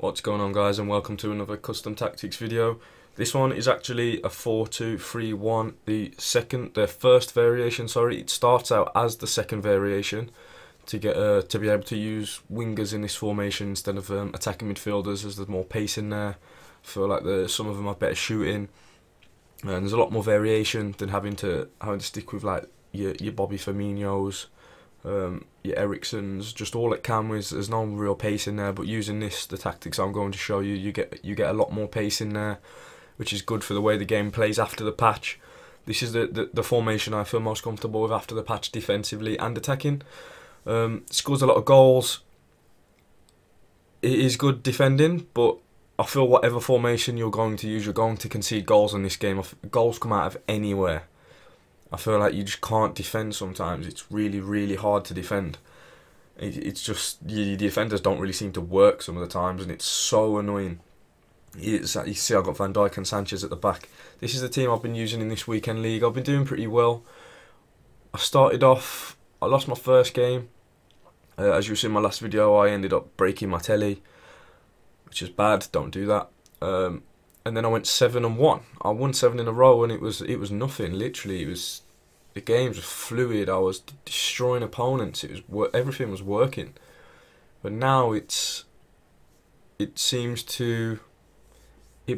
What's going on, guys, and welcome to another custom tactics video. This one is actually a 4-2-3-1, the first variation. Sorry, it starts out as the second variation to be able to use wingers in this formation instead of attacking midfielders, as there's more pace in there. I feel like some of them have better shooting, and there's a lot more variation than having to stick with like your Bobby Firminos, your Ericssons, just all it can with. There's no real pace in there, but using the tactics I'm going to show you, you get a lot more pace in there, which is good for the way the game plays after the patch. This is the formation I feel most comfortable with after the patch, defensively and attacking. Scores a lot of goals. It is good defending, but I feel whatever formation you're going to use, you're going to concede goals in this game. Goals come out of anywhere. I feel like you just can't defend sometimes. It's really, really hard to defend. It's just, your defenders don't really seem to work some of the times, and it's so annoying. You see I've got Van Dijk and Sanchez at the back. This is the team I've been using in this weekend league. I've been doing pretty well. I lost my first game. As you see in my last video, I ended up breaking my telly, which is bad. Don't do that. And then I went 7-1. I won 7 in a row, and it was nothing. Literally, the games were fluid. I was destroying opponents. Everything was working. But now it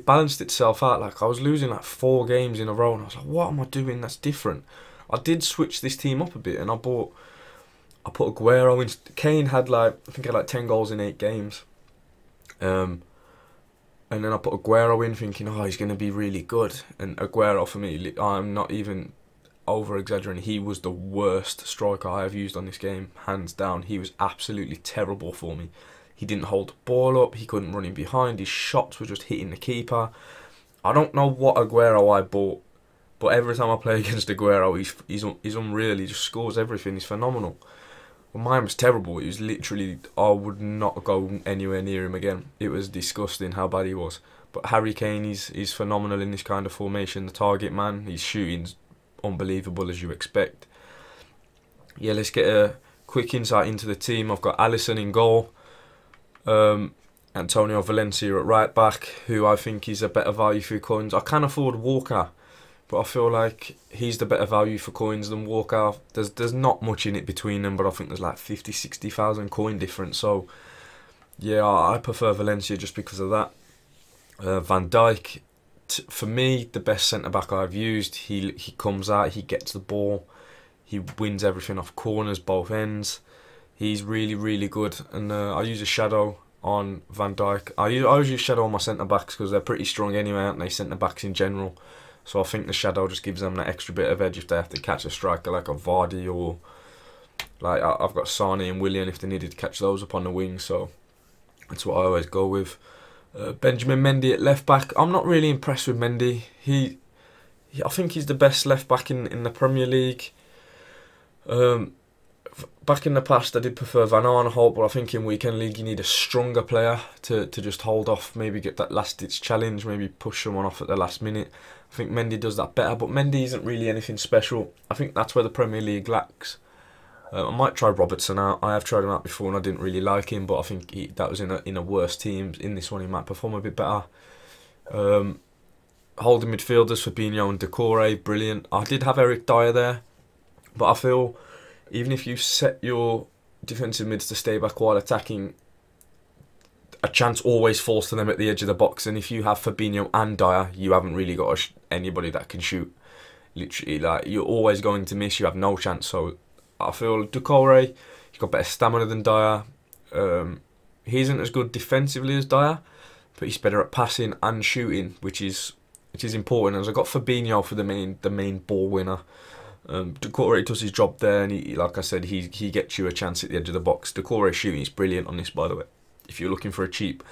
balanced itself out. Like, I was losing like 4 games in a row, and I was like, what am I doing that's different? I did switch this team up a bit, and I put Aguero in. Kane had I think he had 10 goals in 8 games. And then I put Aguero in, thinking, oh, he's going to be really good. And Aguero, for me, I'm not even over-exaggerating, he was the worst striker I have used on this game, hands down. He was absolutely terrible for me. He didn't hold the ball up, he couldn't run in behind, his shots were just hitting the keeper. I don't know what Aguero I bought, but every time I play against Aguero, he's unreal. He just scores everything, he's phenomenal. Well, mine was terrible. It was literally, I would not go anywhere near him again. It was disgusting how bad he was. But Harry Kane, he's phenomenal in this kind of formation. The target man, his shooting's unbelievable, as you expect. Yeah, let's get a quick insight into the team. I've got Alisson in goal, Antonio Valencia at right back, who I think is a better value for coins. I can afford Walker, but I feel like he's the better value for coins than Walker. There's not much in it between them, but I think there's like 50,000-60,000 coin difference. So yeah, I prefer Valencia just because of that. Van Dijk, for me, the best centre back I've used. He comes out, he gets the ball, he wins everything off corners, both ends. He's really, really good. And I use a shadow on Van Dijk. I always use shadow on my centre backs because they're pretty strong anyway, aren't they? Centre backs in general. So I think the shadow just gives them that extra bit of edge if they have to catch a striker like a Vardy, or like I've got Sane and Willian if they needed to catch those up on the wing. So that's what I always go with. Benjamin Mendy at left back. I'm not really impressed with Mendy. I think he's the best left back in the Premier League. Back in the past, I did prefer Van Aanholt, but I think in weekend league you need a stronger player to just hold off, maybe get that last ditch challenge, maybe push someone off at the last minute. I think Mendy does that better, but Mendy isn't really anything special. I think that's where the Premier League lacks. I might try Robertson out. I have tried him out before and I didn't really like him, but I think that was in a worse team. In this one, he might perform a bit better. Holding midfielders, Fabinho and Decore, brilliant. I did have Eric Dyer there, but I feel even if you set your defensive mids to stay back while attacking, a chance always falls to them at the edge of the box. And if you have Fabinho and Dyer, you haven't really got anybody that can shoot. Literally, like, you're always going to miss. You have no chance. So I feel Decore, he's got better stamina than Dyer. He isn't as good defensively as Dyer, but he's better at passing and shooting, which is important. As I got Fabinho for the main ball winner. Decore does his job there, and like I said, he gets you a chance at the edge of the box. Decore shooting is brilliant on this, by the way. If you're looking for a cheap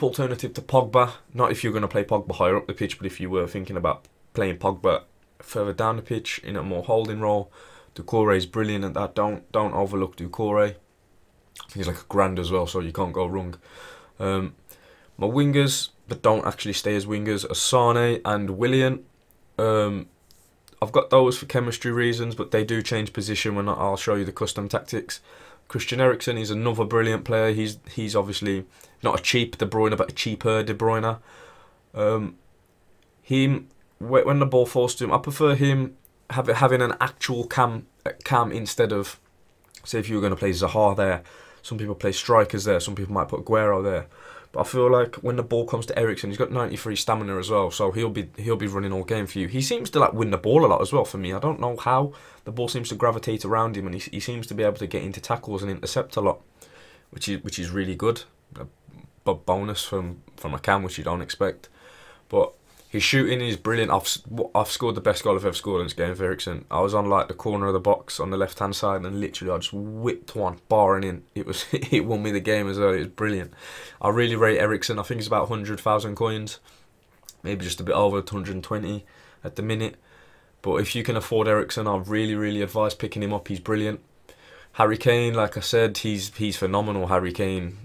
alternative to Pogba, not if you're going to play Pogba higher up the pitch, but if you were thinking about playing Pogba further down the pitch in a more holding role, Decore is brilliant at that. Don't overlook Decore. I think he's like a grand as well, so you can't go wrong. My wingers, but don't actually stay as wingers, are Sane and Willian. I've got those for chemistry reasons, but they do change position when I'll show you the custom tactics. Christian Eriksen is another brilliant player. He's obviously not a cheap De Bruyne, but a cheaper De Bruyne. Him when the ball falls to him, I prefer him having an actual cam instead of, say, if you were going to play Zaha there. Some people play strikers there. Some people might put Aguero there. But I feel like when the ball comes to Eriksen, he's got 93 stamina as well, so he'll be running all game for you. He seems to like win the ball a lot as well for me. I don't know how the ball seems to gravitate around him, and he seems to be able to get into tackles and intercept a lot, which is really good. A bonus from a cam, which you don't expect. But his shooting is brilliant. I've scored the best goal I've ever scored in this game with Eriksen. I was on like the corner of the box on the left hand side, and literally I just whipped one, barring in. It won me the game as well. It was brilliant. I really rate Eriksen. I think he's about 100,000 coins, maybe just a bit over 120 at the minute. But if you can afford Eriksen, I really advise picking him up. He's brilliant. Harry Kane, like I said, he's phenomenal. Harry Kane,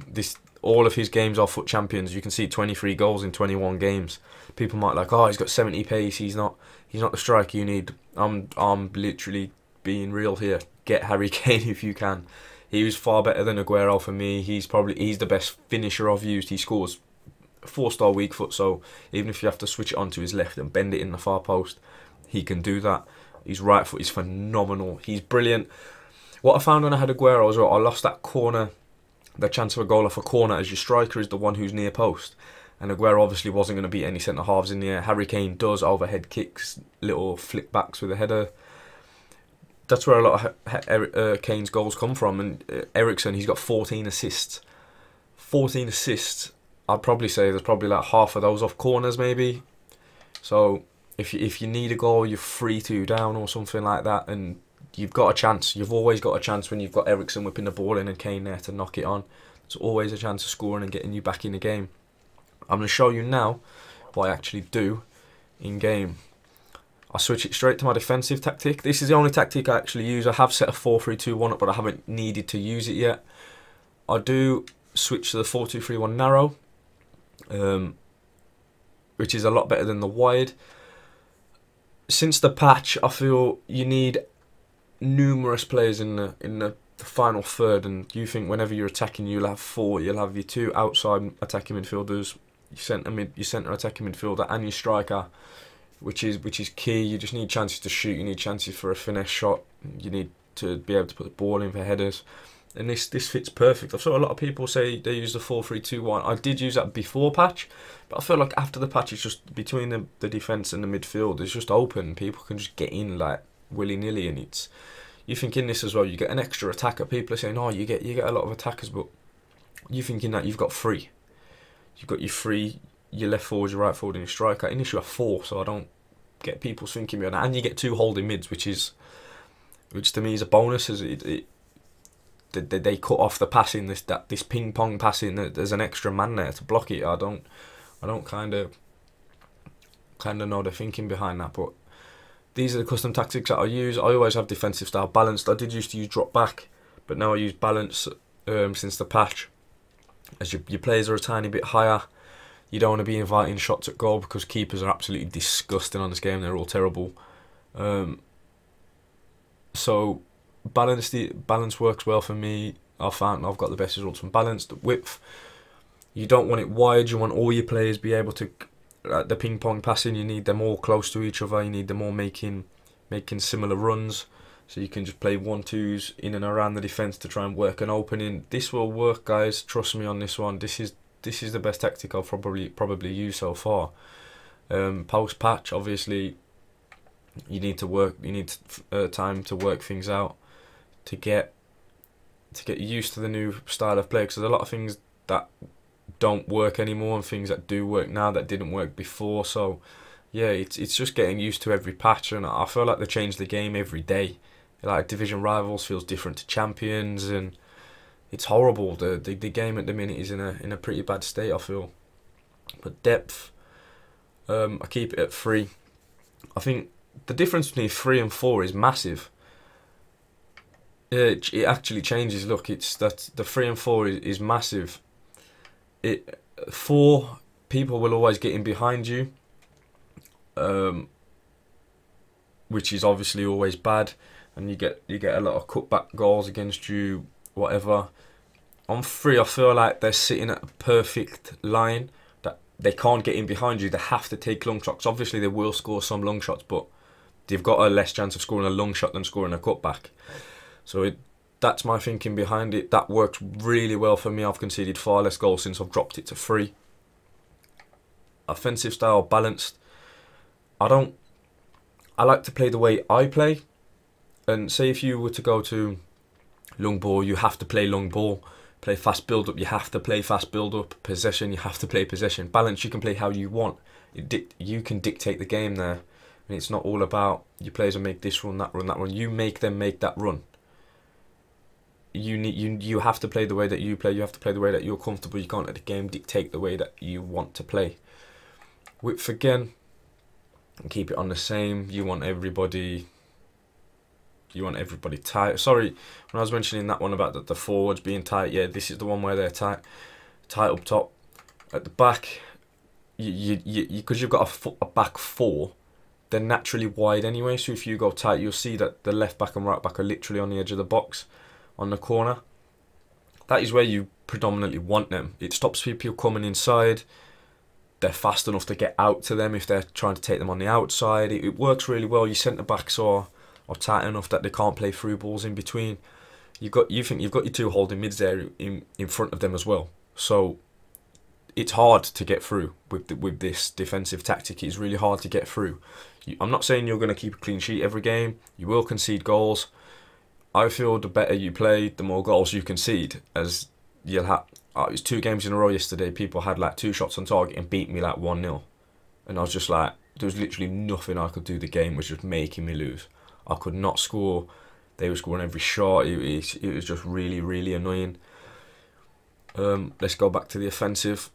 all of his games are FUT Champions. You can see 23 goals in 21 games. People might like, oh, he's got 70 pace. He's not the striker you need. I'm literally being real here. Get Harry Kane if you can. He was far better than Aguero for me. He's the best finisher I've used. He scores 4-star weak foot, so even if you have to switch it onto his left and bend it in the far post, he can do that. His right foot is phenomenal. He's brilliant. What I found when I had Aguero as well, I lost that corner, the chance of a goal off a corner, as your striker is the one who's near post. And Aguero obviously wasn't going to beat any centre-halves in the air. Harry Kane does overhead kicks, little flick backs with a header. That's where a lot of Kane's goals come from. And Eriksen, he's got 14 assists. 14 assists. I'd probably say there's probably like half of those off corners maybe. So if you need a goal, you're 3-2 down or something like that, and you've got a chance. You've always got a chance when you've got Eriksen whipping the ball in and Kane there to knock it on. There's always a chance of scoring and getting you back in the game. I'm going to show you now what I actually do in game. I switch it straight to my defensive tactic. This is the only tactic I actually use. I have set a 4-3-2-1 up, but I haven't needed to use it yet. I do switch to the 4-2-3-1 narrow, which is a lot better than the wide. Since the patch, I feel you need numerous players in the final third, and you think whenever you're attacking, you'll have four. You'll have your two outside attacking midfielders, your centre attacking midfielder, and your striker, which is key. You just need chances to shoot. You need chances for a finesse shot. You need to be able to put the ball in for headers, and this fits perfect. I've saw a lot of people say they use the 4-3-2-1. I did use that before patch, but I feel like after the patch, it's just between the defence and the midfield, it's just open. People can just get in like willy-nilly, and it's, you think in this as well, you get an extra attacker. People are saying, oh, you get a lot of attackers, but you thinking that you've got three. You've got your three, your left forward, your right forward, and your striker. In this you have four, so I don't get people thinking beyond that. And you get two holding mids, which to me is a bonus. As they cut off the passing, this ping pong passing. There's an extra man there to block it. I don't kind of know the thinking behind that, but these are the custom tactics that I use. I always have defensive style balanced. I did used to use drop back, but now I use balance since the patch. As your players are a tiny bit higher, you don't want to be inviting shots at goal because keepers are absolutely disgusting on this game. They're all terrible. So balance works well for me. I've got the best results from balance. The width, you don't want it wide. You want all your players be able to. The ping pong passing, you need them all close to each other. You need them all making similar runs, so you can just play 1-2s in and around the defence to try and work an opening. This will work, guys. Trust me on this one. This is the best tactic I've probably used so far. Post patch, obviously, you need to work. You need time to work things out to get used to the new style of play, because there's a lot of things that don't work anymore and things that do work now that didn't work before. So yeah, it's just getting used to every patch, and I feel like they change the game every day. Like Division Rivals feels different to Champions, and it's horrible. The game at the minute is in a pretty bad state, I feel. But depth, I keep it at 3. I think the difference between 3 and 4 is massive. It actually changes. Look, it's that the 3 and 4 is massive. 4, people will always get in behind you, which is obviously always bad, and you get a lot of cutback goals against you. whatever. On 3, I feel like they're sitting at a perfect line that they can't get in behind you. They have to take long shots. Obviously, they will score some long shots, but they've got a less chance of scoring a long shot than scoring a cutback. So that's my thinking behind it. That works really well for me. I've conceded far less goals since I've dropped it to 3. Offensive style, balanced. I like to play the way I play. And say if you were to go to long ball, you have to play long ball. Play fast build up, you have to play fast build up. Possession, you have to play possession. Balance, you can play how you want. You can dictate the game there. And it's not all about your players will make this run, that run, that run. You make them make that run. You have to play the way that you play. You have to play the way that you're comfortable. You can't let the game dictate the way that you want to play. Width again, and keep it on the same. You want everybody tight. Sorry, when I was mentioning that one about the forwards being tight, yeah, this is the one where they're tight up top. At the back, because you've got a back 4, they're naturally wide anyway. So if you go tight, you'll see that the left back and right back are literally on the edge of the box, on the corner. That is where you predominantly want them. It stops people coming inside. They're fast enough to get out to them if they're trying to take them on the outside. It works really well. Your centre backs are tight enough that they can't play through balls in between. You think you've got your 2 holding mids there in front of them as well. So it's hard to get through with this defensive tactic. It's really hard to get through. I'm not saying you're going to keep a clean sheet every game. You will concede goals. I feel the better you play, the more goals you concede. As you'll have, it was 2 games in a row yesterday. People had like 2 shots on target and beat me like 1-0, and I was just like, there was literally nothing I could do. The game was just making me lose. I could not score. They were scoring every shot. It was just really, really annoying. Let's go back to the offensive.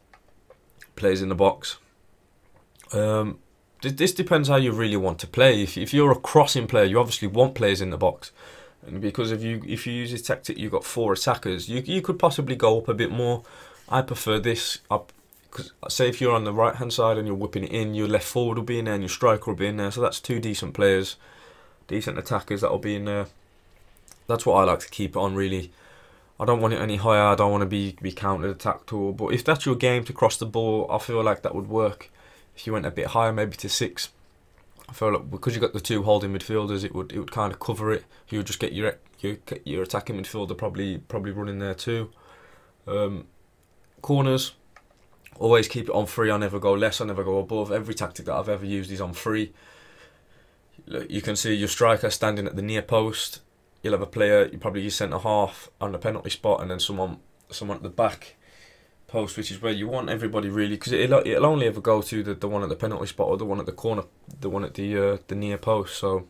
Players in the box. This depends how you really want to play. If you're a crossing player, you obviously want players in the box. And because if you use this tactic, you've got 4 attackers. You could possibly go up a bit more. I prefer this up. Because say if you're on the right hand side and you're whipping it in, your left forward will be in there and your striker will be in there. So that's 2 decent players. Decent attackers that will be in there. That's what I like to keep it on, really. I don't want it any higher. I don't want to be counter-attacked or. But if that's your game to cross the ball, I feel like that would work. If you went a bit higher, maybe to 6, I feel like because you got the 2 holding midfielders, it would kind of cover it. You would just get your attacking midfielder probably running there too. Corners, always keep it on 3. I never go less. I never go above. Every tactic that I've ever used is on 3. Look, you can see your striker standing at the near post. You'll have a player, you probably your centre half on the penalty spot, and then someone at the back post, which is where you want everybody really, because it'll only ever go to the one at the penalty spot or the one at the corner, the one at the near post. So,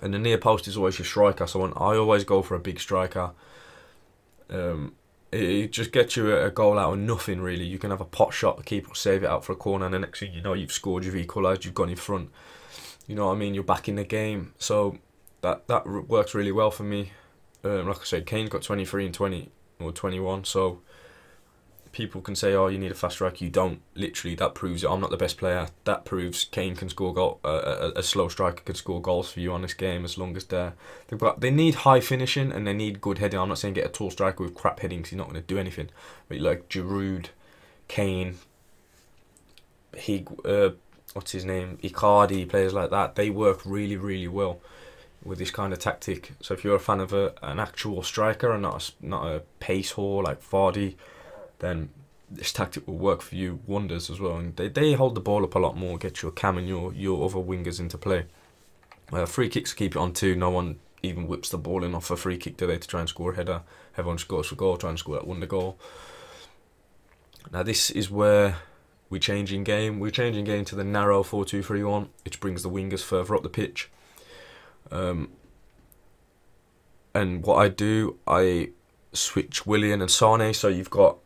and the near post is always your striker. So I always go for a big striker. It just gets you a goal out of nothing really. You can have a pot shot, the keeper will save it out for a corner, and the next thing you know, you've scored, you've equalised, you've gone in front. You know what I mean? You're back in the game. So that works really well for me. Like I said, Kane's got 23 and 20 or 21. So people can say, "Oh, you need a fast striker." You don't. Literally, that proves it. I'm not the best player. That proves Kane can score goal. A slow striker can score goals for you on this game as long as they need high finishing and they need good heading. I'm not saying get a tall striker with crap heading because he's not going to do anything. But like Giroud, Kane, what's his name? Icardi, players like that, they work really, really well with this kind of tactic. So if you're a fan of an actual striker and not a pace whore like Vardy, then this tactic will work for you wonders as well. And they hold the ball up a lot more, get your Cam and your other wingers into play. Free kicks, keep it on 2. No one even whips the ball in off a free kick today to try and score a header. Everyone just goes for goal, try and score that wonder goal. Now this is where we're changing game. We're changing game to the narrow 4-2-3-1, which brings the wingers further up the pitch. And what I do, I switch Willian and Sane. So you've got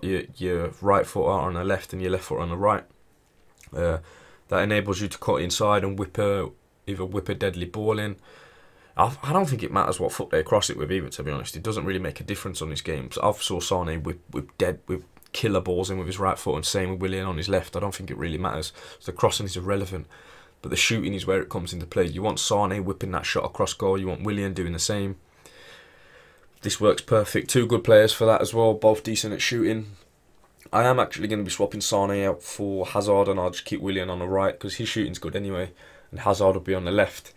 your right foot on the left and your left foot on the right. That enables you to cut inside and whip a deadly ball in. I don't think it matters what foot they cross it with either, to be honest. It doesn't really make a difference on this game. So I've saw Sane with killer balls in with his right foot, and same with Willian on his left. I don't think it really matters. So the crossing is irrelevant, but the shooting is where it comes into play. You want Sane whipping that shot across goal. You want Willian doing the same. this works perfect. Two good players for that as well, both decent at shooting. I am actually going to be swapping Sane out for Hazard, and I'll just keep Willian on the right because his shooting's good anyway, and Hazard will be on the left.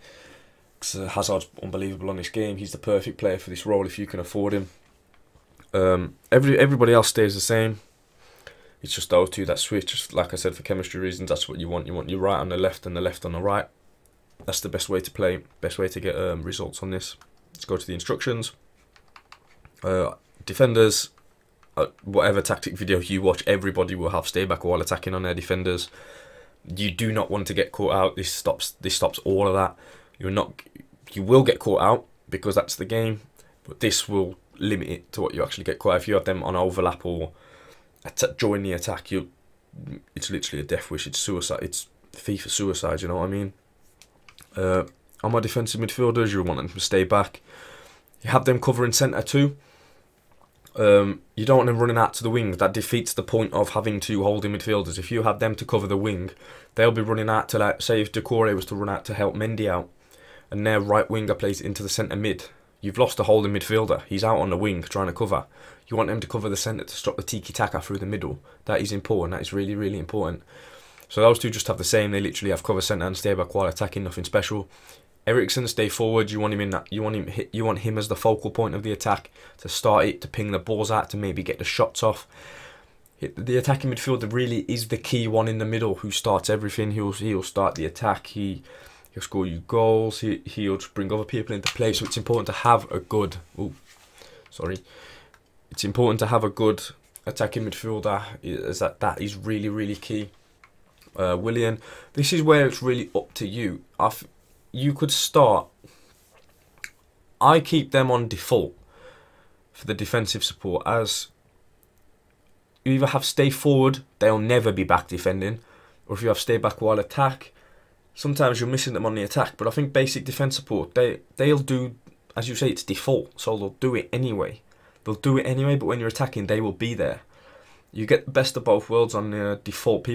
Because Hazard's unbelievable on this game. He's the perfect player for this role if you can afford him. Everybody else stays the same. It's just those two that switch. Just like I said, for chemistry reasons, that's what you want. You want your right on the left and the left on the right. That's the best way to play. Best way to get results on this. Let's go to the instructions. Defenders. Whatever tactic video you watch, everybody will have stay back while attacking on their defenders. You do not want to get caught out. This stops all of that. You will get caught out because that's the game, but this will limit it to what you actually get caught out. If you have them on overlap or join the attack, it's literally a death wish. It's suicide. It's FIFA suicide. You know what I mean? On my defensive midfielders, you want them to stay back. You have them covering centre too. You don't want them running out to the wing. That defeats the point of having two holding midfielders. If you have them to cover the wing, they'll be running out to, like, say if Decore was to run out to help Mendy out, and their right winger plays into the centre mid. You've lost a holding midfielder. He's out on the wing trying to cover. You want them to cover the centre to stop the tiki-taka through the middle. That is important. That is really, really important. So those two just have the same. They literally have cover centre and stay back while attacking. Nothing special. Ericsson, stay forward. You want him in that. You want him as the focal point of the attack, to start it, to ping the balls out, to maybe get the shots off. The attacking midfielder really is the key one in the middle, who starts everything. He'll start the attack. He'll score you goals. He'll just bring other people into play. So it's important to have a good. It's important to have a good attacking midfielder. That is really, really key. Willian, this is where it's really up to you. You could start. I keep them on default for the defensive support, as you either have stay forward, they'll never be back defending, or if you have stay back while attack, sometimes you're missing them on the attack. But I think basic defense support, they'll do, as you say, it's default, so they'll do it anyway. But when you're attacking, they will be there. You get the best of both worlds on the default.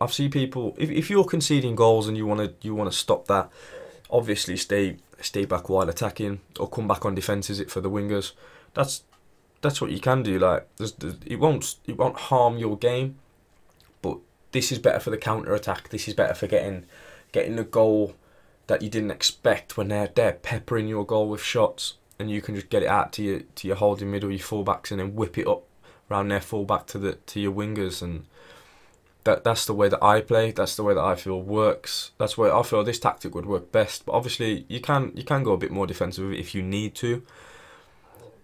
I've seen people, if you're conceding goals and you want to stop that, obviously stay back while attacking, or come back on defence. Is it for the wingers? That's what you can do. Like it won't harm your game, but this is better for the counter attack. This is better for getting the goal that you didn't expect, when they're peppering your goal with shots, and you can just get it out to your holding middle, your fullbacks, and then whip it up around their fullback to your wingers. And that's the way that I play. That's the way that I feel works. That's where I feel this tactic would work best. But obviously, you can go a bit more defensive if you need to.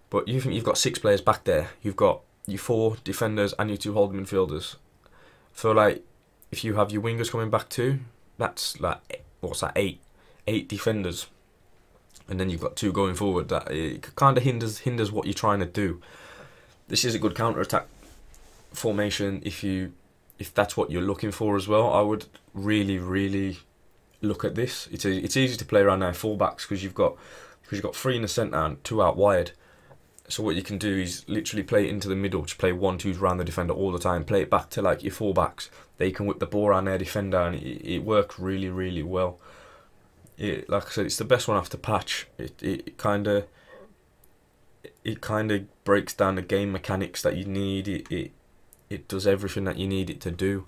But you think you've got 6 players back there. You've got your 4 defenders and your 2 holding midfielders. I feel like if you have your wingers coming back too, that's like, what's that, 8 defenders, and then you've got 2 going forward. That it kind of hinders what you're trying to do. This is a good counter attack formation if that's what you're looking for as well. I would really, really look at this. It's easy to play around now fullbacks because you've got 3 in the centre and 2 out wide. So what you can do is literally play it into the middle, just play 1-2s around the defender all the time. Play it back to like your fullbacks. They can whip the ball around their defender, and it works really, really well. Like I said, it's the best one after patch. It kind of breaks down the game mechanics that you need. It does everything that you need it to do.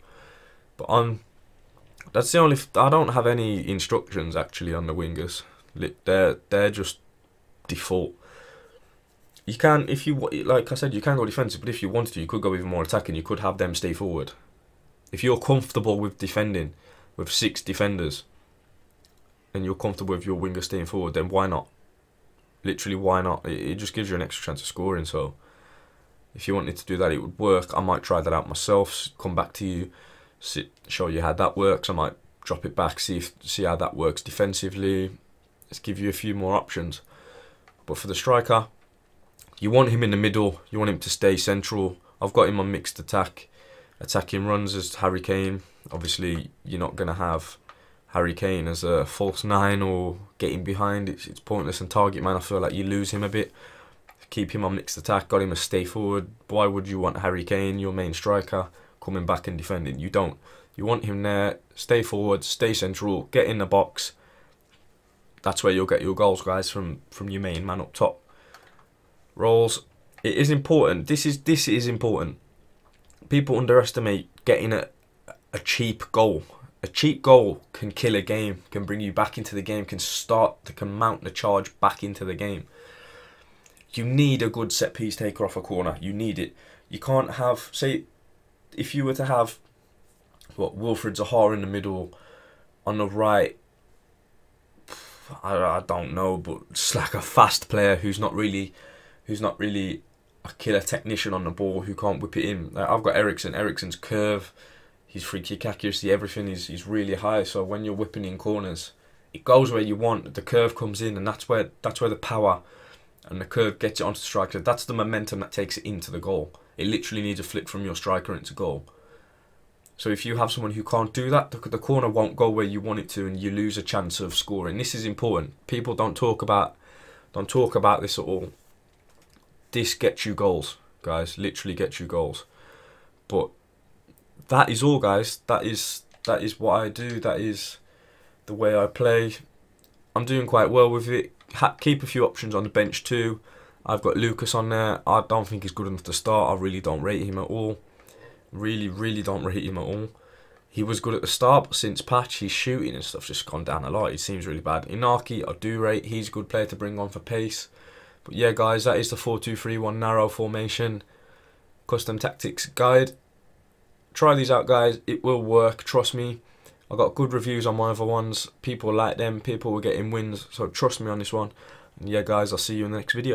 But that's the only. I don't have any instructions actually on the wingers. They're just default. You can, if you like I said, you can go defensive, but if you wanted to, you could go even more attacking. You could have them stay forward. If you're comfortable with defending with 6 defenders, and you're comfortable with your winger staying forward, then why not? Literally, why not? It just gives you an extra chance of scoring. So if you wanted to do that, it would work. I might try that out myself. Come back to you, show you how that works. I might drop it back, see how that works defensively. Let's give you a few more options. But for the striker, you want him in the middle. You want him to stay central. I've got him on mixed attacking runs as Harry Kane. Obviously, you're not going to have Harry Kane as a false 9 or getting behind. It's pointless. And target man, I feel like you lose him a bit. Keep him on mixed attack. Got him a stay forward. Why would you want Harry Kane, your main striker, coming back and defending? You don't. You want him there. Stay forward. Stay central. Get in the box. That's where you'll get your goals, guys, from your main man up top. Rolls. It is important. This is important. People underestimate getting a cheap goal. A cheap goal can kill a game, can bring you back into the game, can mount the charge back into the game. You need a good set piece taker off a corner. You need it. You can't have, say, if you were to have Wilfred Zaha in the middle, on the right, I don't know, but it's like a fast player who's not really a killer technician on the ball, who can't whip it in. Like, I've got Eriksen. Eriksen's curve, his free kick accuracy, everything is really high. So when you're whipping in corners, it goes where you want. The curve comes in, and that's where the power and the curve gets it onto the striker. That's the momentum that takes it into the goal. It literally needs a flick from your striker into goal. So if you have someone who can't do that, the corner won't go where you want it to, and you lose a chance of scoring. This is important. People don't talk about this at all. This gets you goals, guys. Literally gets you goals. But that is all, guys. That is what I do. That is the way I play. I'm doing quite well with it. Keep a few options on the bench too. I've got Lucas on there. I don't think he's good enough to start. I really don't rate him at all. Really don't rate him at all. He was good at the start, but since patch, his shooting and stuff just gone down a lot. He seems really bad. Inaki, I do rate. He's a good player to bring on for pace. But yeah, guys, that is the 4-2-3-1 narrow formation custom tactics guide. Try these out, guys. It will work. Trust me. I got good reviews on my other ones. People like them. People were getting wins. So trust me on this one. And yeah, guys, I'll see you in the next video.